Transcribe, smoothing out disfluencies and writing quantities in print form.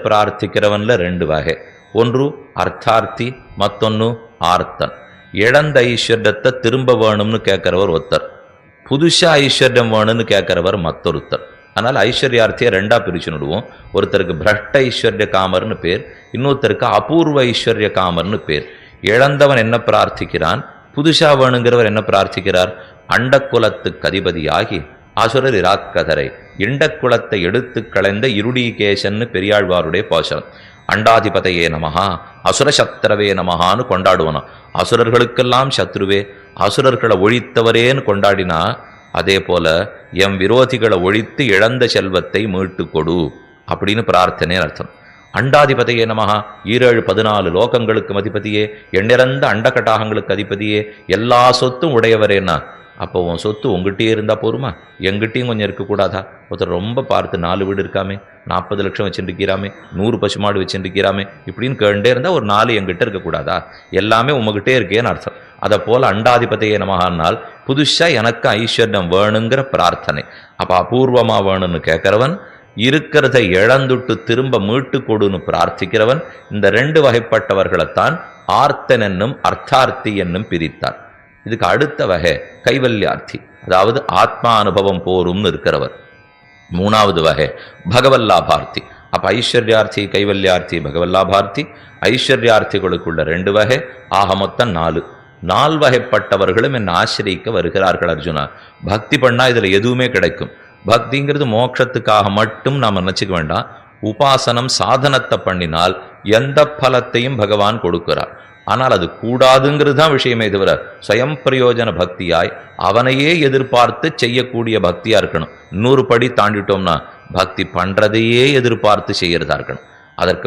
பிரார்த்திக்கிறவன்ல ரெண்டு வகை. ஒன்று அர்த்தார்த்தி, மத்தொன்னு ஆர்த்தன். இழந்த ஐஸ்வர்யத்தை திரும்ப வேணும்னு கேட்கிறவர் ஒருத்தர், புதுசா ஐஸ்வர்யம் வேணும்னு கேட்கிறவர் மற்றொருத்தர். அதனால் ஐஸ்வர்யார்த்தியை ரெண்டா பிரிச்சுடுவோம். ஒருத்தருக்கு பிரஷ்ட ஐஸ்வர்ய காமர்னு பேர், இன்னொருத்தருக்கு அபூர்வ ஐஸ்வர்ய காமர்னு பேர். இழந்தவன் என்ன பிரார்த்திக்கிறான், புதுசா வேணுங்கிறவர் என்ன பிரார்த்திக்கிறார்? அண்டக்குலத்துக்கு அதிபதியாகி அசுரர் இராக்கதரை இண்டக்குலத்தை எடுத்து களைந்த இருடீகேசன்னு பெரியாழ்வாருடைய பாசனம். அண்டாதிபதையே நமஹா அசுரசத்திரவே நமஹான்னு கொண்டாடுவனா. அசுரர்களுக்கெல்லாம் சத்ருவே, அசுரர்களை ஒழித்தவரேன்னு கொண்டாடினா, அதே போல எம் விரோதிகளை ஒழித்து இழந்த செல்வத்தை மீட்டு கொடு அப்படின்னு பிரார்த்தனை அர்த்தம். அண்டாதிபதையே நமஹா 7-14 லோகங்களுக்கு அதிபதியே, எண்ணிறந்த அண்டகட்டாகங்களுக்கு அதிபதியே, எல்லா சொத்தும் உடையவரேன்னா, அப்போ உன் சொத்து உங்ககிட்டயே இருந்தால் போருமா? எங்கிட்டையும் கொஞ்சம் இருக்கக்கூடாதா? ஒருத்தர் ரொம்ப பார்த்து 4 வீடு இருக்காமே, 40 லட்சம் வச்சுருக்கிறாமே, 100 பசுமாடு வச்சுருக்கிறாமே, இப்படின்னு கேண்டே இருந்தால் ஒரு 4 எங்கிட்ட இருக்கக்கூடாதா? எல்லாமே உங்ககிட்டே இருக்கேன்னு அர்த்தம். அதை போல் அண்டாதிபதியே நமகானால் புதுசாக எனக்கு ஐஸ்வர்யம் வேணுங்கிற பிரார்த்தனை. அப்போ அபூர்வமாக வேணும்னு கேட்குறவன், இருக்கிறதை இழந்துட்டு திரும்ப மீட்டு கொடுன்னு பிரார்த்திக்கிறவன். இந்த 2 வகைப்பட்டவர்களைத்தான் ஆர்த்தன் என்னும் அர்த்தார்த்தி என்னும் பிரித்தார். இதுக்கு அடுத்த வகை கைவல்யார்த்தி, அதாவது ஆத்மா அனுபவம் போரும்னு இருக்கிறவர். 3வது வகை பகவல்லாபார்த்தி. அப்போ ஐஸ்வர்யார்த்தி, கைவல்யார்த்தி, பகவல்லாபார்த்தி. ஐஸ்வர்யார்த்திகளுக்குள்ள 2 வகை, ஆக மொத்தம் 4 வகைப்பட்டவர்களும் என்னை ஆசிரியிக்க வருகிறார்கள் அர்ஜுனா. பக்தி பண்ணா இதுல எதுவுமே கிடைக்கும். பக்திங்கிறது மோட்சத்துக்காக மட்டும் நாம் நினைச்சுக்க வேண்டாம். உபாசனம் சாதனத்தை பண்ணினால் எந்த பலத்தையும் பகவான் கொடுக்கிறார். ஆனால் அது கூடாதுங்கிறது தான் விஷயமே தவிர, சுயம் பிரயோஜன பக்தியாய் அவனையே எதிர்பார்த்து செய்யக்கூடிய பக்தியா இருக்கணும். 100 படி தாண்டிட்டோம்னா பக்தி பண்றதையே எதிர்பார்த்து செய்யறதா இருக்கணும். அதற்கு